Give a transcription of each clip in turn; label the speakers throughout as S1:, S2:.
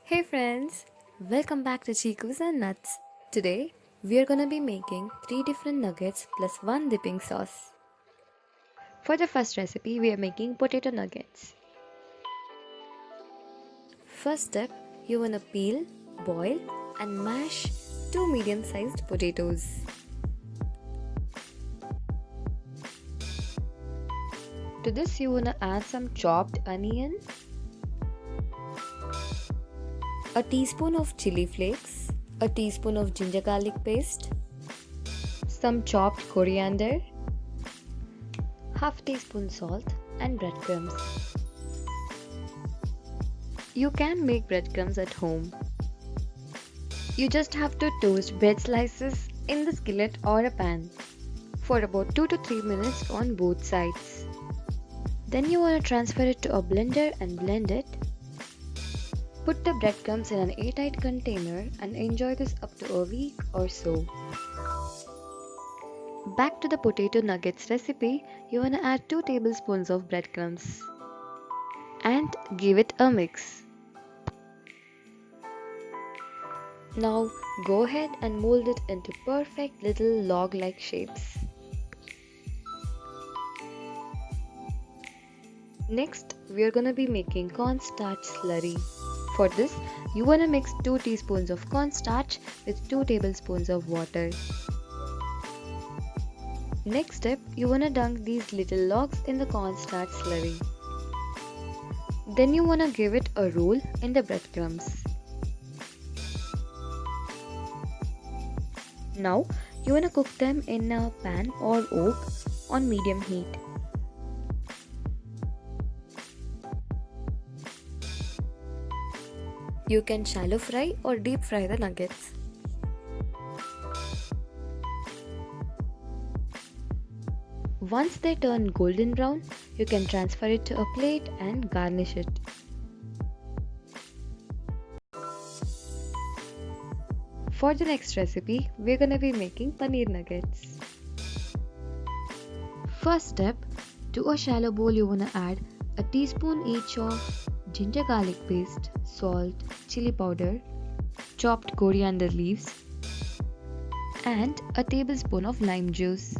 S1: Hey friends, welcome back to Chikus and Nuts. Today we are gonna be making 3 different nuggets plus 1 dipping sauce. For the first recipe, we are making potato nuggets. First step, you wanna peel, boil, and mash 2 medium sized potatoes. To this, you wanna add some chopped onion, a teaspoon of chili flakes, a teaspoon of ginger garlic paste, some chopped coriander, half teaspoon salt, and breadcrumbs. You can make breadcrumbs at home. You just have to toast bread slices in the skillet or a pan for about 2 to 3 minutes on both sides. Then you want to transfer it to a blender and blend it. Put the breadcrumbs in an airtight container and enjoy this up to a week or so. Back to the potato nuggets recipe, you want to add 2 tablespoons of breadcrumbs and give it a mix. Now go ahead and mold it into perfect little log-like shapes. Next, we are gonna be making cornstarch slurry. For this, you wanna mix 2 teaspoons of cornstarch with 2 tablespoons of water. Next step, you wanna dunk these little logs in the cornstarch slurry. Then you wanna give it a roll in the breadcrumbs. Now, you wanna cook them in a pan or wok on medium heat. You can shallow fry or deep fry the nuggets. Once they turn golden brown, you can transfer it to a plate and garnish it. For the next recipe, we're gonna be making paneer nuggets. First step, to a shallow bowl you wanna add a teaspoon each of ginger garlic paste, salt, chili powder, chopped coriander leaves, and a tablespoon of lime juice.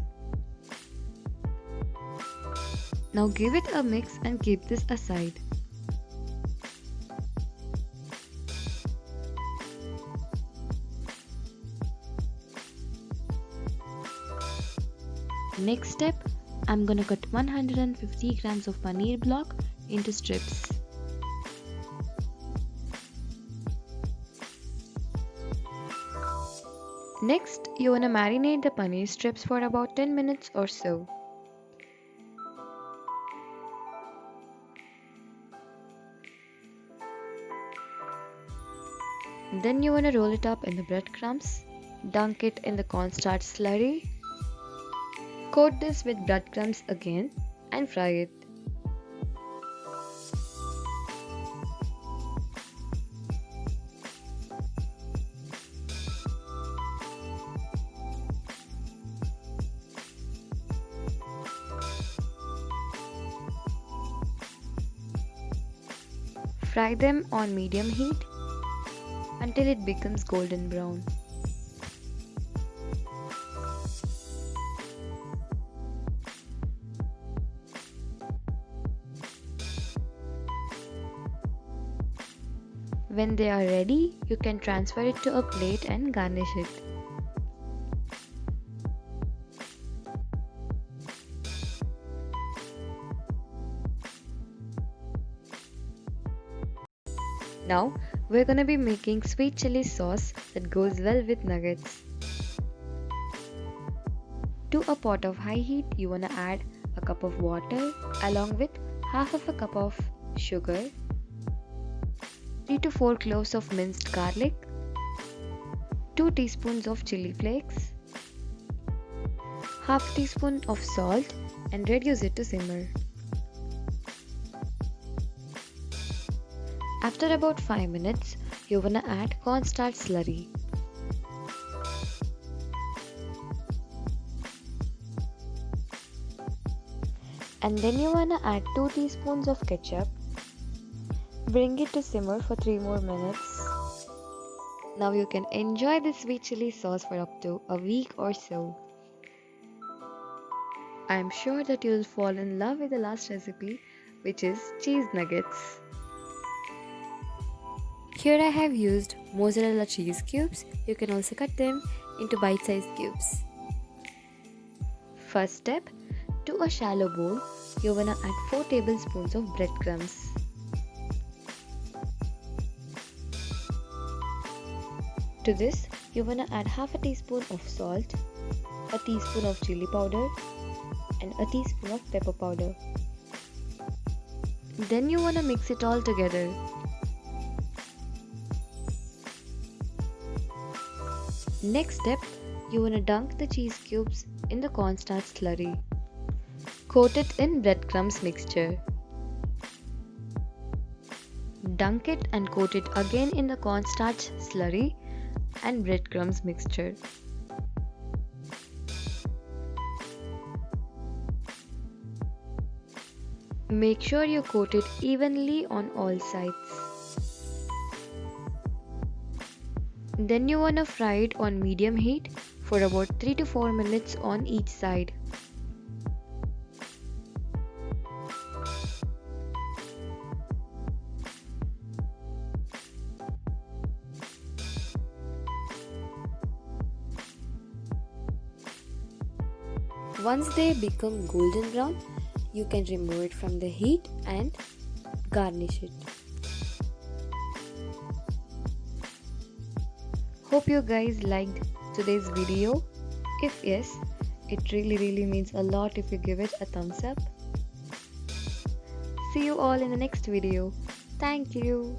S1: Now give it a mix and keep this aside. Next step, I'm gonna cut 150 grams of paneer block into strips. Next, you wanna marinate the paneer strips for about 10 minutes or so. Then you wanna roll it up in the breadcrumbs, dunk it in the cornstarch slurry, coat this with breadcrumbs again and fry it. Fry them on medium heat until it becomes golden brown. When they are ready, you can transfer it to a plate and garnish it. Now, we're gonna be making sweet chili sauce that goes well with nuggets. To a pot of high heat, you wanna add a cup of water along with half of a cup of sugar, 3 to 4 cloves of minced garlic, 2 teaspoons of chili flakes, half teaspoon of salt, and reduce it to simmer. After about 5 minutes, you wanna add cornstarch slurry. And then you wanna add 2 teaspoons of ketchup, Bring it to simmer for 3 more minutes. Now you can enjoy this sweet chili sauce for up to a week or so. I am sure that you'll fall in love with the last recipe, which is cheese nuggets. Here I have used mozzarella cheese cubes. You can also cut them into bite-sized cubes. First step, to a shallow bowl, you wanna add 4 tablespoons of breadcrumbs. To this, you wanna add half a teaspoon of salt, a teaspoon of chili powder, and a teaspoon of pepper powder. Then you wanna mix it all together. Next step, you wanna dunk the cheese cubes in the cornstarch slurry. Coat it in breadcrumbs mixture. Dunk it and coat it again in the cornstarch slurry and breadcrumbs mixture. Make sure you coat it evenly on all sides. Then you wanna fry it on medium heat for about 3 to 4 minutes on each side. Once they become golden brown, you can remove it from the heat and garnish it. Hope you guys liked today's video. If yes, it really means a lot if you give it a thumbs up. See you all in the next video. Thank you.